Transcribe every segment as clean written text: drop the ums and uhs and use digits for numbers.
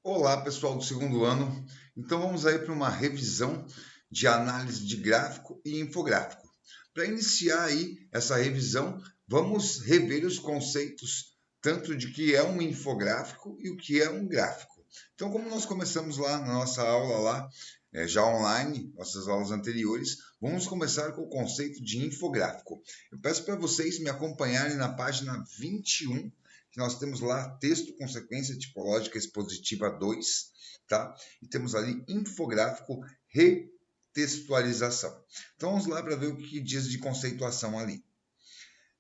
Olá, pessoal do segundo ano. Então vamos aí para uma revisão de análise de gráfico e infográfico. Para iniciar aí essa revisão, vamos rever os conceitos tanto de que é um infográfico e o que é um gráfico. Então, como nós começamos lá na nossa aula lá, já online, nossas aulas anteriores, vamos começar com o conceito de infográfico. Eu peço para vocês me acompanharem na página 21, que nós temos lá texto com sequência tipológica expositiva 2, tá? E temos ali infográfico, retextualização. Então vamos lá para ver o que diz de conceituação ali.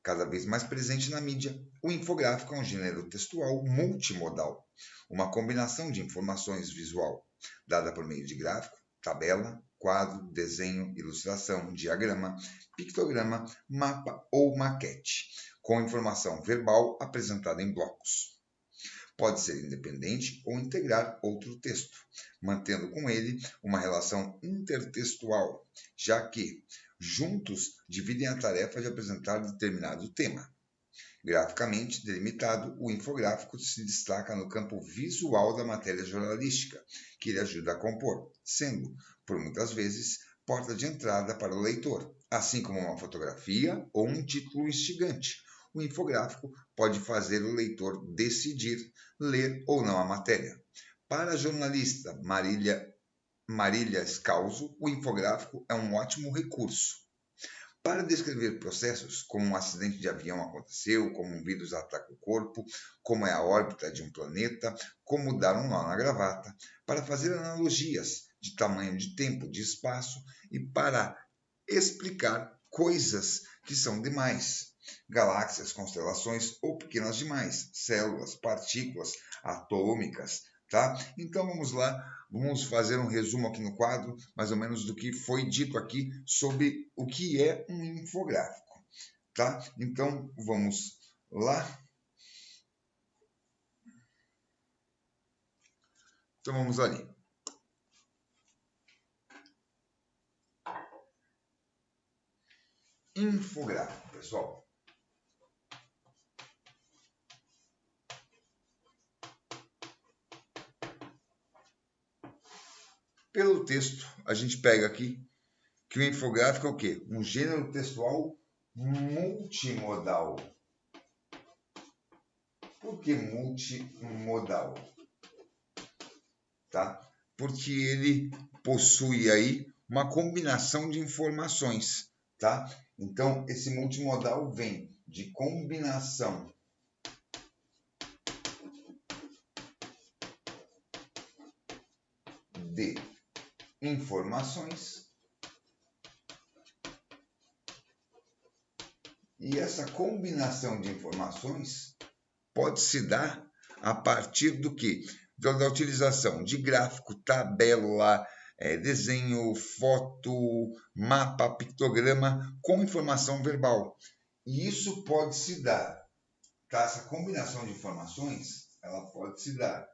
Cada vez mais presente na mídia, o infográfico é um gênero textual multimodal, uma combinação de informações visual, dada por meio de gráfico, tabela, quadro, desenho, ilustração, diagrama, pictograma, mapa ou maquete, com informação verbal apresentada em blocos. Pode ser independente ou integrar outro texto, mantendo com ele uma relação intertextual, já que juntos dividem a tarefa de apresentar determinado tema. Graficamente delimitado, o infográfico se destaca no campo visual da matéria jornalística, que ele ajuda a compor, sendo, por muitas vezes, porta de entrada para o leitor, assim como uma fotografia ou um título instigante. O infográfico pode fazer o leitor decidir ler ou não a matéria. Para a jornalista Marília Scalzo, o infográfico é um ótimo recurso para descrever processos, como um acidente de avião aconteceu, como um vírus ataca o corpo, como é a órbita de um planeta, como dar um nó na gravata, para fazer analogias de tamanho de tempo, de espaço e para explicar coisas que são demais. Galáxias, constelações ou pequenas demais, células, partículas atômicas, tá? Então vamos lá, vamos fazer um resumo aqui no quadro, mais ou menos do que foi dito aqui sobre o que é um infográfico, tá? Então vamos lá. Então vamos ali. Infográfico, pessoal. Pelo texto, a gente pega aqui que o infográfico é o quê? Um gênero textual multimodal. Por que multimodal? Tá? Porque ele possui aí uma combinação de informações, tá? Então, esse multimodal vem de combinação de informações. E essa combinação de informações pode se dar a partir do que? Da utilização de gráfico, tabela, desenho, foto, mapa, pictograma com informação verbal. E isso pode se dar, tá? Essa combinação de informações, ela pode se dar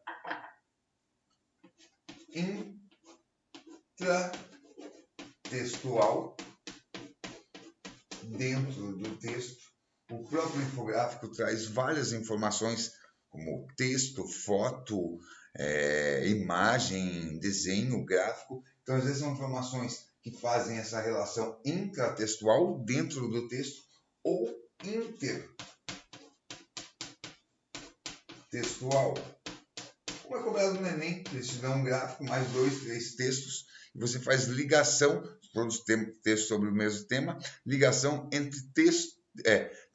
intratextual, dentro do texto. O próprio infográfico traz várias informações, como texto, foto, imagem, desenho, gráfico. Então, às vezes, são informações que fazem essa relação intratextual dentro do texto ou intertextual. Como é cobrado no Enem, eles te dão um gráfico, mais 2, 3 textos, e você faz ligação, todos textos sobre o mesmo tema, ligação entre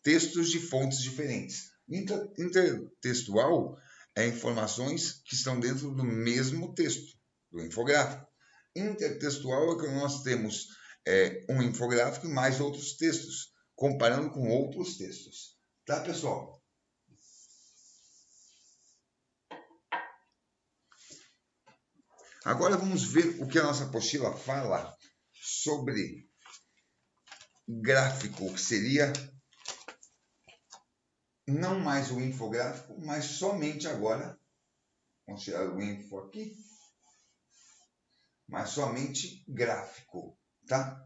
textos de fontes diferentes. Intertextual é informações que estão dentro do mesmo texto, do infográfico. Intertextual é que nós temos um infográfico e mais outros textos, comparando com outros textos. Tá, pessoal? Agora vamos ver o que a nossa apostila fala sobre gráfico, que seria não mais o infográfico, mas somente agora, vamos tirar o info aqui, mas somente gráfico, tá?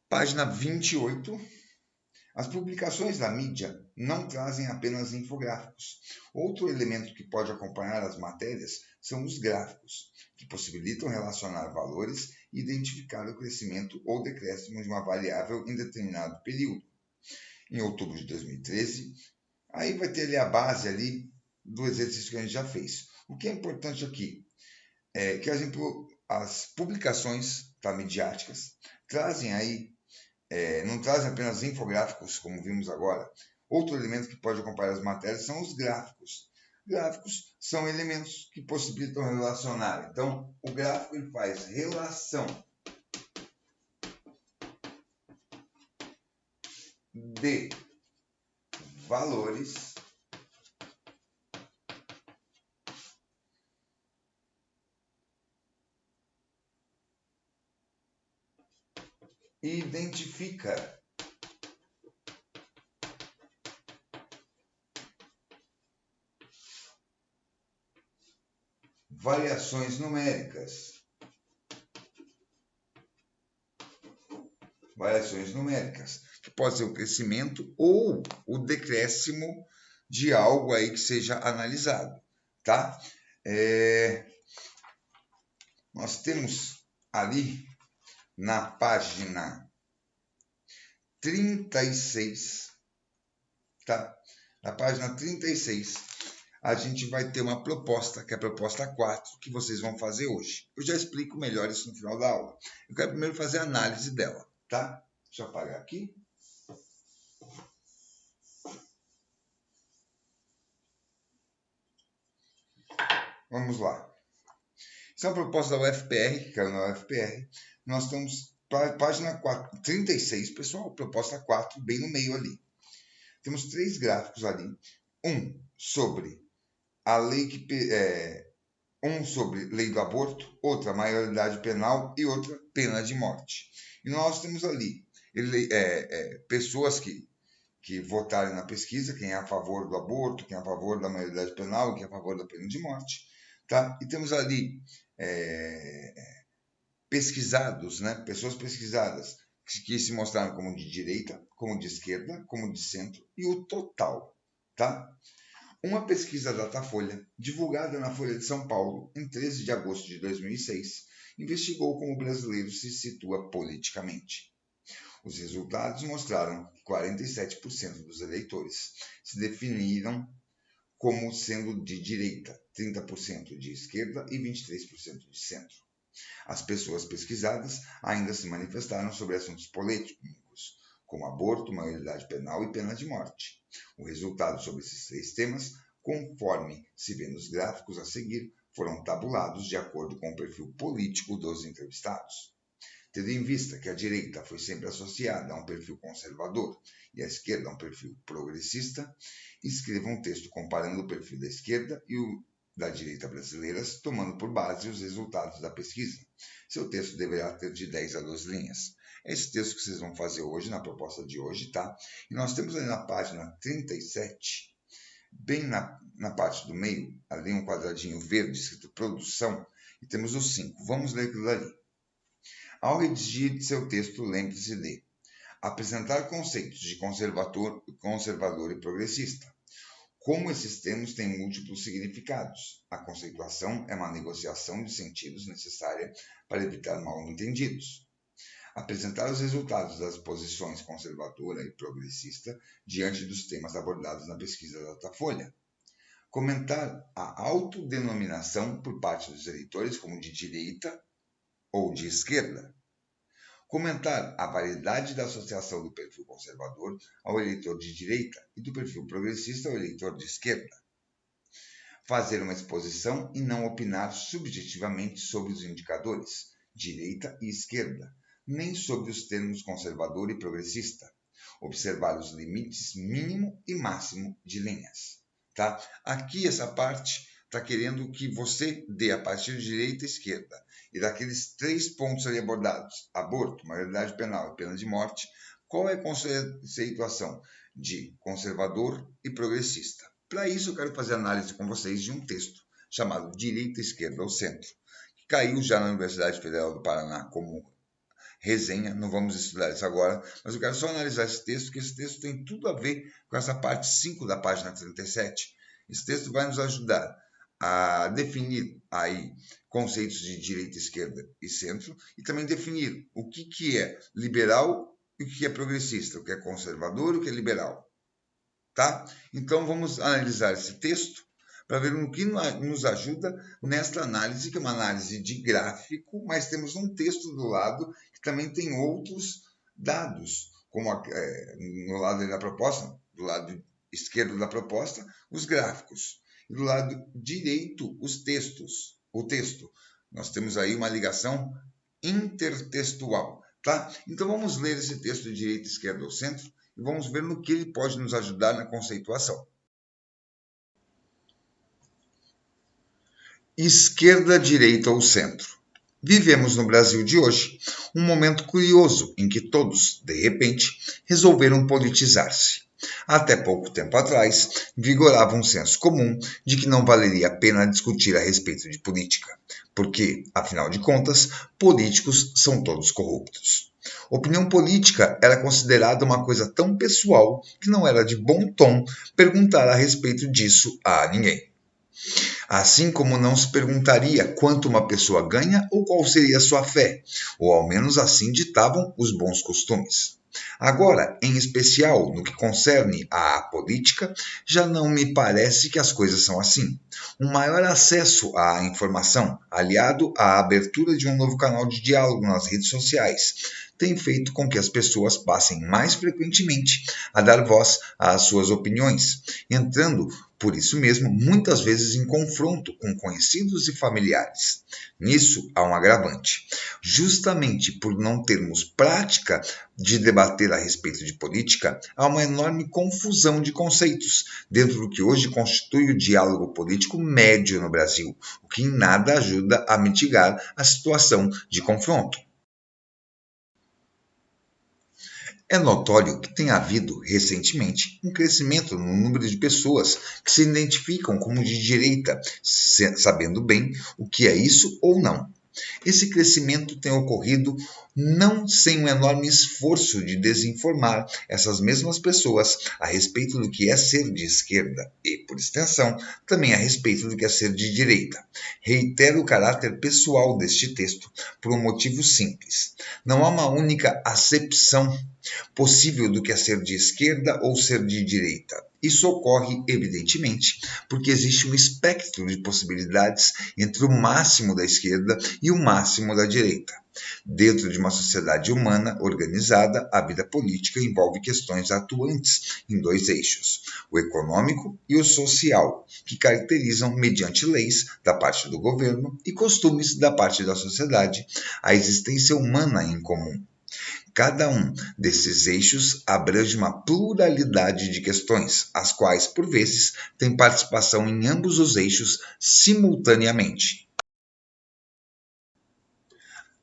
Página 28. As publicações da mídia não trazem apenas infográficos. Outro elemento que pode acompanhar as matérias são os gráficos, que possibilitam relacionar valores e identificar o crescimento ou decréscimo de uma variável em determinado período. Em outubro de 2013, aí vai ter ali a base ali do exercício que a gente já fez. O que é importante aqui é que as publicações midiáticas trazem aí, não trazem apenas infográficos, como vimos agora. Outro elemento que pode acompanhar as matérias são os gráficos. Gráficos são elementos que possibilitam relacionar. Então, o gráfico ele faz relação de valores e identifica variações numéricas. Variações numéricas, que pode ser o crescimento ou o decréscimo de algo aí que seja analisado, tá? Nós temos ali na página 36, tá? Na página 36, a gente vai ter uma proposta, que é a proposta 4, que vocês vão fazer hoje. Eu já explico melhor isso no final da aula. Eu quero primeiro fazer a análise dela, tá? Deixa eu apagar aqui. Vamos lá. Isso é uma proposta da UFPR, que caiu na UFPR. Nós estamos página 36, pessoal, proposta 4, bem no meio ali. Temos 3 gráficos ali. Um sobre a lei um sobre lei do aborto, outra maioridade penal e outra pena de morte. E nós temos ali pessoas que votarem na pesquisa, quem é a favor do aborto, quem é a favor da maioridade penal, quem é a favor da pena de morte, tá? E temos ali pesquisados, né? Pessoas pesquisadas que se mostraram como de direita, como de esquerda, como de centro e o total, tá? Uma pesquisa Datafolha, divulgada na Folha de São Paulo em 13 de agosto de 2006, investigou como o brasileiro se situa politicamente. Os resultados mostraram que 47% dos eleitores se definiram como sendo de direita, 30% de esquerda e 23% de centro. As pessoas pesquisadas ainda se manifestaram sobre assuntos polêmicos, como aborto, maioridade penal e pena de morte. O resultado sobre esses 3 temas, conforme se vê nos gráficos a seguir, foram tabulados de acordo com o perfil político dos entrevistados. Tendo em vista que a direita foi sempre associada a um perfil conservador e a esquerda a um perfil progressista, escreva um texto comparando o perfil da esquerda e o da direita brasileiras, tomando por base os resultados da pesquisa. Seu texto deverá ter de 10 a 12 linhas. É esse texto que vocês vão fazer hoje, na proposta de hoje, tá? E nós temos ali na página 37, bem na parte do meio, ali um quadradinho verde escrito produção, e temos os 5. Vamos ler aquilo ali. Ao redigir seu texto, lembre-se de apresentar conceitos de conservador e progressista. Como esses termos têm múltiplos significados, a conceituação é uma negociação de sentidos necessária para evitar mal-entendidos. Apresentar os resultados das posições conservadora e progressista diante dos temas abordados na pesquisa da Datafolha. Comentar a autodenominação por parte dos eleitores como de direita ou de esquerda. Comentar a variedade da associação do perfil conservador ao eleitor de direita e do perfil progressista ao eleitor de esquerda. Fazer uma exposição e não opinar subjetivamente sobre os indicadores, direita e esquerda, nem sobre os termos conservador e progressista. Observar os limites mínimo e máximo de linhas. Tá? Aqui essa parte está querendo que você dê a partir de direita e esquerda, e daqueles 3 pontos ali abordados, aborto, maioridade penal e pena de morte, qual é a conceituação de conservador e progressista? Para isso eu quero fazer análise com vocês de um texto chamado Direita, Esquerda ou Centro, que caiu já na Universidade Federal do Paraná como resenha, não vamos estudar isso agora, mas eu quero só analisar esse texto, porque esse texto tem tudo a ver com essa parte 5 da página 37. Esse texto vai nos ajudar a definir aí conceitos de direita, esquerda e centro, e também definir o que é liberal e o que é progressista, o que é conservador e o que é liberal. Tá? Então vamos analisar esse texto para ver no que nos ajuda nesta análise, que é uma análise de gráfico, mas temos um texto do lado que também tem outros dados, como no lado da proposta, do lado esquerdo da proposta, os gráficos, e do lado direito, os textos, o texto. Nós temos aí uma ligação intertextual, tá? Então vamos ler esse texto de direita, esquerda ou centro e vamos ver no que ele pode nos ajudar na conceituação. Esquerda, direita ou centro. Vivemos no Brasil de hoje um momento curioso em que todos, de repente, resolveram politizar-se. Até pouco tempo atrás, vigorava um senso comum de que não valeria a pena discutir a respeito de política, porque, afinal de contas, políticos são todos corruptos. Opinião política era considerada uma coisa tão pessoal que não era de bom tom perguntar a respeito disso a ninguém. Assim como não se perguntaria quanto uma pessoa ganha ou qual seria a sua fé, ou ao menos assim ditavam os bons costumes. Agora, em especial no que concerne à política, já não me parece que as coisas são assim. Um maior acesso à informação, aliado à abertura de um novo canal de diálogo nas redes sociais, tem feito com que as pessoas passem mais frequentemente a dar voz às suas opiniões, entrando, por isso mesmo, muitas vezes em confronto com conhecidos e familiares. Nisso há um agravante. Justamente por não termos prática de debater a respeito de política, há uma enorme confusão de conceitos dentro do que hoje constitui o diálogo político médio no Brasil, o que em nada ajuda a mitigar a situação de confronto. É notório que tem havido, recentemente, um crescimento no número de pessoas que se identificam como de direita, sabendo bem o que é isso ou não. Esse crescimento tem ocorrido não sem um enorme esforço de desinformar essas mesmas pessoas a respeito do que é ser de esquerda e, por extensão, também a respeito do que é ser de direita. Reitero o caráter pessoal deste texto por um motivo simples. Não há uma única acepção possível do que é ser de esquerda ou ser de direita. Isso ocorre, evidentemente, porque existe um espectro de possibilidades entre o máximo da esquerda e o máximo da direita. Dentro de uma sociedade humana organizada, a vida política envolve questões atuantes em dois eixos, o econômico e o social, que caracterizam, mediante leis da parte do governo e costumes da parte da sociedade, a existência humana em comum. Cada um desses eixos abrange uma pluralidade de questões, as quais, por vezes, têm participação em ambos os eixos simultaneamente.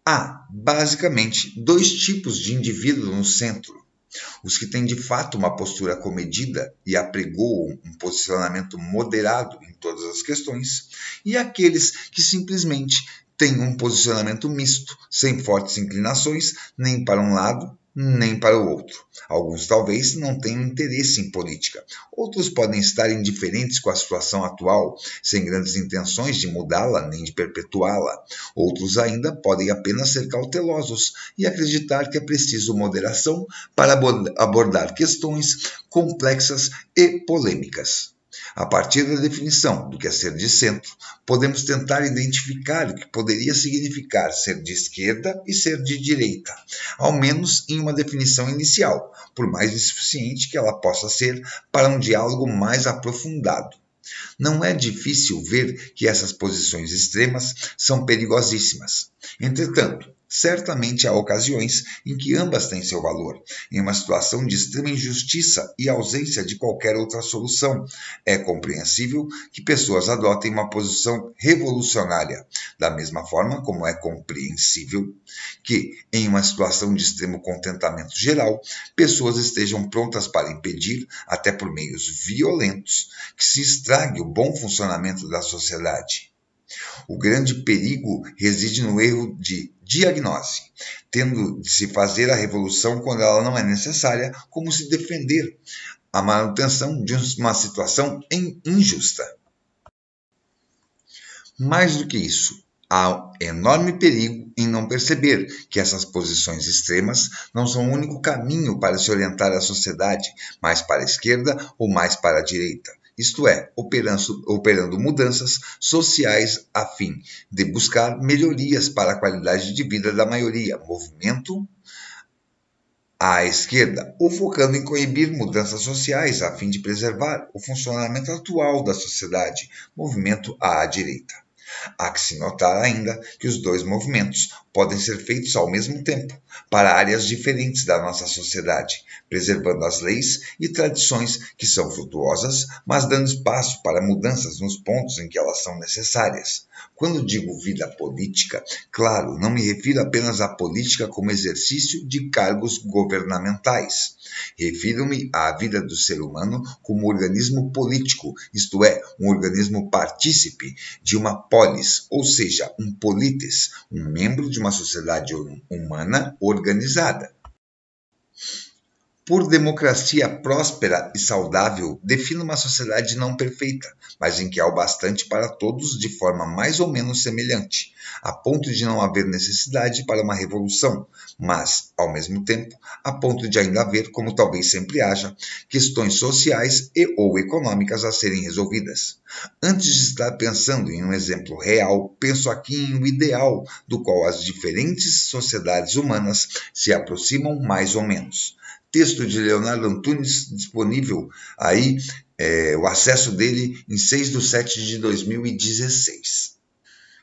Há, basicamente, dois tipos de indivíduo no centro. Os que têm de fato uma postura comedida e apregoam um posicionamento moderado em todas as questões, e aqueles que simplesmente têm um posicionamento misto, sem fortes inclinações nem para um lado nem para o outro. Alguns talvez não tenham interesse em política, outros podem estar indiferentes com a situação atual, sem grandes intenções de mudá-la nem de perpetuá-la. Outros ainda podem apenas ser cautelosos e acreditar que é preciso moderação para abordar questões complexas e polêmicas. A partir da definição do que é ser de centro, podemos tentar identificar o que poderia significar ser de esquerda e ser de direita, ao menos em uma definição inicial, por mais insuficiente que ela possa ser para um diálogo mais aprofundado. Não é difícil ver que essas posições extremas são perigosíssimas. Entretanto, certamente há ocasiões em que ambas têm seu valor. Em uma situação de extrema injustiça e ausência de qualquer outra solução, é compreensível que pessoas adotem uma posição revolucionária, da mesma forma como é compreensível que, em uma situação de extremo contentamento geral, pessoas estejam prontas para impedir, até por meios violentos, que se estrague o bom funcionamento da sociedade. O grande perigo reside no erro de diagnose, tendo de se fazer a revolução quando ela não é necessária, como se defender a manutenção de uma situação injusta. Mais do que isso, há enorme perigo em não perceber que essas posições extremas não são o único caminho para se orientar a sociedade, mais para a esquerda ou mais para a direita. Isto é, operando mudanças sociais a fim de buscar melhorias para a qualidade de vida da maioria, movimento à esquerda, ou focando em coibir mudanças sociais a fim de preservar o funcionamento atual da sociedade, movimento à direita. Há que se notar ainda que os dois movimentos podem ser feitos ao mesmo tempo, para áreas diferentes da nossa sociedade, preservando as leis e tradições que são frutuosas, mas dando espaço para mudanças nos pontos em que elas são necessárias. Quando digo vida política, claro, não me refiro apenas à política como exercício de cargos governamentais. Refiro-me à vida do ser humano como organismo político, isto é, um organismo partícipe de uma polis, ou seja, um polites, um membro de uma sociedade humana organizada. Por democracia próspera e saudável, defino uma sociedade não perfeita, mas em que há o bastante para todos de forma mais ou menos semelhante, a ponto de não haver necessidade para uma revolução, mas, ao mesmo tempo, a ponto de ainda haver, como talvez sempre haja, questões sociais e ou econômicas a serem resolvidas. Antes de estar pensando em um exemplo real, penso aqui em um ideal do qual as diferentes sociedades humanas se aproximam mais ou menos. Texto de Leonardo Antunes, disponível aí, o acesso dele em 6/7/2016.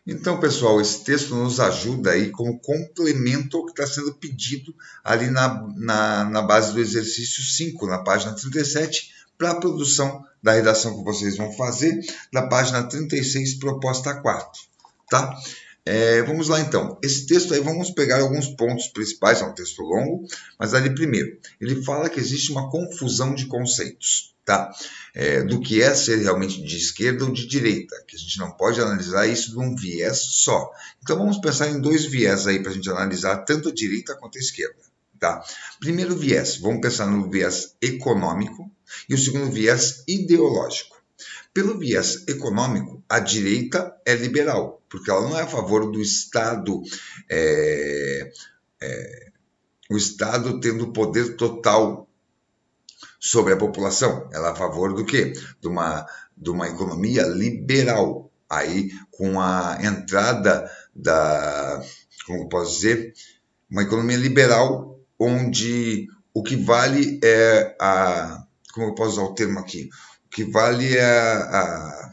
Então, pessoal, esse texto nos ajuda aí como complemento ao que está sendo pedido ali na base do exercício 5, na página 37, para a produção da redação que vocês vão fazer, da página 36, proposta 4, tá? Vamos lá então. Esse texto aí, vamos pegar alguns pontos principais, é um texto longo, mas ali primeiro, ele fala que existe uma confusão de conceitos, tá? Do que é ser realmente de esquerda ou de direita, que a gente não pode analisar isso de um viés só. Então vamos pensar em dois viés aí para a gente analisar tanto a direita quanto a esquerda, tá? Primeiro viés, vamos pensar no viés econômico e o segundo viés ideológico. Pelo viés econômico, a direita é liberal, porque ela não é a favor do Estado, o Estado tendo poder total sobre a população. Ela é a favor do quê? De uma economia liberal. Aí, com a entrada como eu posso dizer, uma economia liberal onde o que vale é como eu posso usar o termo aqui? O que vale é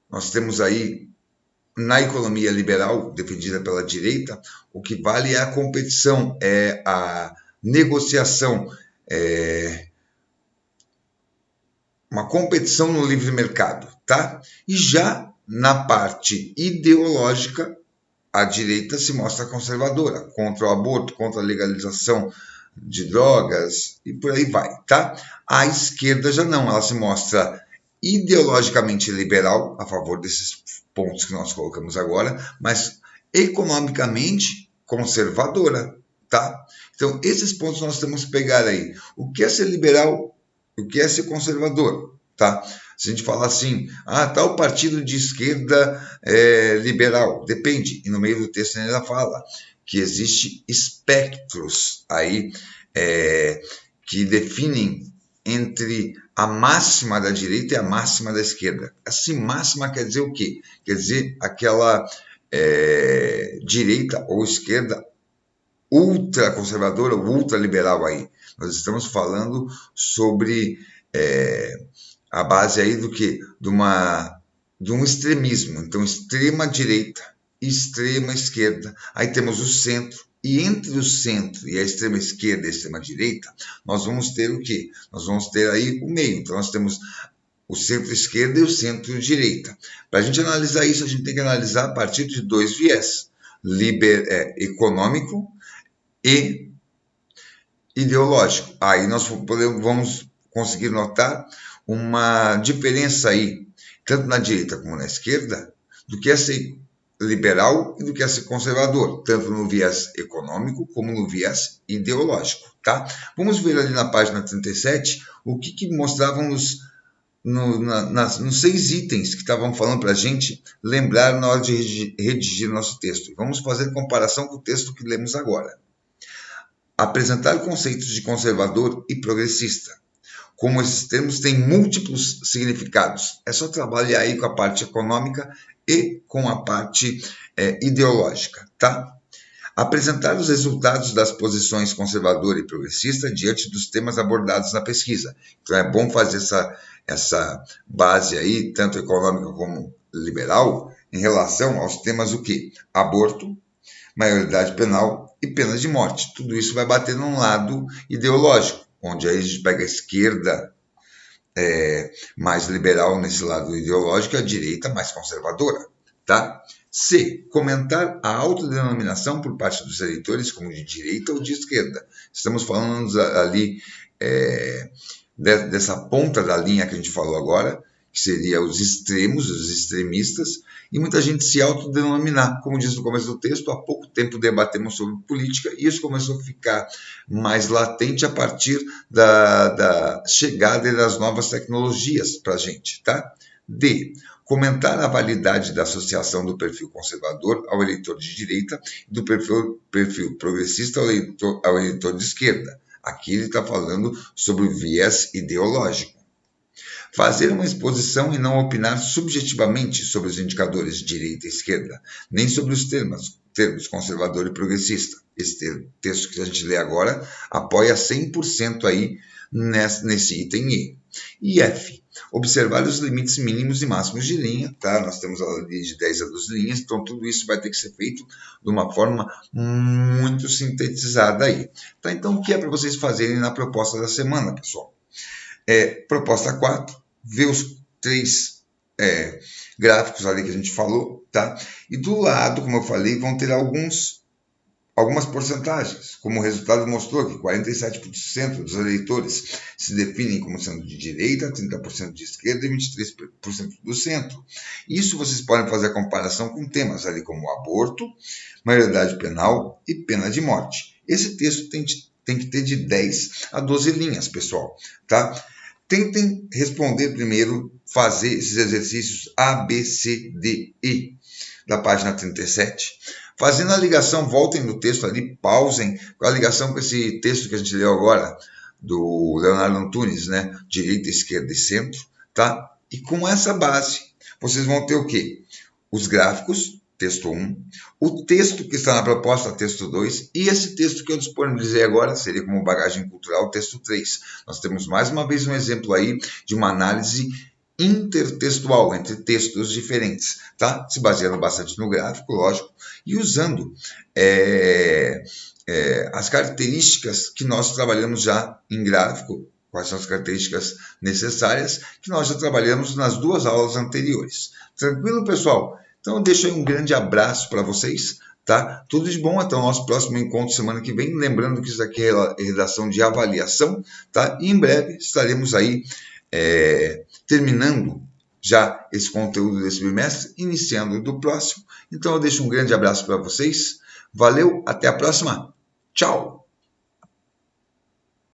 nós temos aí, na economia liberal, defendida pela direita, o que vale é a competição, é a negociação, uma competição no livre mercado, tá? E já na parte ideológica, a direita se mostra conservadora, contra o aborto, contra a legalização de drogas e por aí vai, tá? A esquerda já não, ela se mostra ideologicamente liberal, a favor desses pontos que nós colocamos agora, mas economicamente conservadora, tá? Então, esses pontos nós temos que pegar aí. O que é ser liberal? O que é ser conservador, tá? Se a gente falar assim, tal partido de esquerda é liberal, depende. E no meio do texto ela fala que existe espectros aí que definem entre a máxima da direita e a máxima da esquerda. Assim, máxima quer dizer o quê? Quer dizer aquela direita ou esquerda ultraconservadora ou ultraliberal aí. Nós estamos falando sobre a base aí do quê? De um extremismo. Então, extrema direita, extrema esquerda. Aí temos o centro. E entre o centro e a extrema esquerda e a extrema direita, nós vamos ter o quê? Nós vamos ter aí o meio. Então, nós temos o centro-esquerda e o centro-direita. Para a gente analisar isso, a gente tem que analisar a partir de dois viés. Econômico e ideológico. Aí nós vamos conseguir notar uma diferença aí, tanto na direita como na esquerda, do que é ser liberal e do que é ser conservador, tanto no viés econômico como no viés ideológico, tá? Vamos ver ali na página 37 o que mostravam nos 6 itens que estavam falando para a gente lembrar na hora de redigir nosso texto. Vamos fazer comparação com o texto que lemos agora. Apresentar conceitos de conservador e progressista. Como esses termos têm múltiplos significados, é só trabalhar aí com a parte econômica e com a parte ideológica, tá? Apresentar os resultados das posições conservadora e progressista diante dos temas abordados na pesquisa. Então é bom fazer essa base aí, tanto econômica como liberal, em relação aos temas o quê? Aborto, maioridade penal e pena de morte. Tudo isso vai bater num lado ideológico, onde aí a gente pega a esquerda mais liberal nesse lado ideológico e a direita mais conservadora, tá? C. Comentar a autodenominação por parte dos eleitores como de direita ou de esquerda. Estamos falando ali dessa ponta da linha que a gente falou agora, que seria os extremos, os extremistas, e muita gente se autodenominar. Como diz no começo do texto, há pouco tempo debatemos sobre política e isso começou a ficar mais latente a partir da chegada das novas tecnologias para a gente, tá? D. Comentar a validade da associação do perfil conservador ao eleitor de direita e do perfil progressista ao eleitor de esquerda. Aqui ele está falando sobre o viés ideológico. Fazer uma exposição e não opinar subjetivamente sobre os indicadores de direita e esquerda, nem sobre os termos conservador e progressista. Esse texto que a gente lê agora apoia 100% aí nesse item E. E F. Observar os limites mínimos e máximos de linha, tá? Nós temos ali de 10 a 12 linhas, então tudo isso vai ter que ser feito de uma forma muito sintetizada aí. Tá? Então, o que é para vocês fazerem na proposta da semana, pessoal? Proposta 4, ver os 3 gráficos ali que a gente falou, tá? E do lado, como eu falei, vão ter algumas porcentagens. Como o resultado mostrou que 47% dos eleitores se definem como sendo de direita, 30% de esquerda e 23% do centro. Isso vocês podem fazer a comparação com temas ali como aborto, maioridade penal e pena de morte. Esse texto tem que ter de 10 a 12 linhas, pessoal, tá? Tentem responder primeiro, fazer esses exercícios A, B, C, D, E, da página 37. Fazendo a ligação, voltem no texto ali, pausem com a ligação com esse texto que a gente leu agora, do Leonardo Antunes, né? Direita, esquerda e centro, tá? E com essa base, vocês vão ter o quê? Os gráficos, texto 1, o texto que está na proposta, texto 2, e esse texto que eu disponibilizei agora seria como bagagem cultural, texto 3. Nós temos mais uma vez um exemplo aí de uma análise intertextual, entre textos diferentes, tá? Se baseando bastante no gráfico, lógico, e usando as características que nós trabalhamos já em gráfico, quais são as características necessárias que nós já trabalhamos nas 2 aulas anteriores. Tranquilo, pessoal? Então, eu deixo aí um grande abraço para vocês, tá? Tudo de bom, até o nosso próximo encontro semana que vem. Lembrando que isso aqui é redação de avaliação, tá? E em breve estaremos aí terminando já esse conteúdo desse bimestre, iniciando do próximo. Então, eu deixo um grande abraço para vocês. Valeu, até a próxima. Tchau!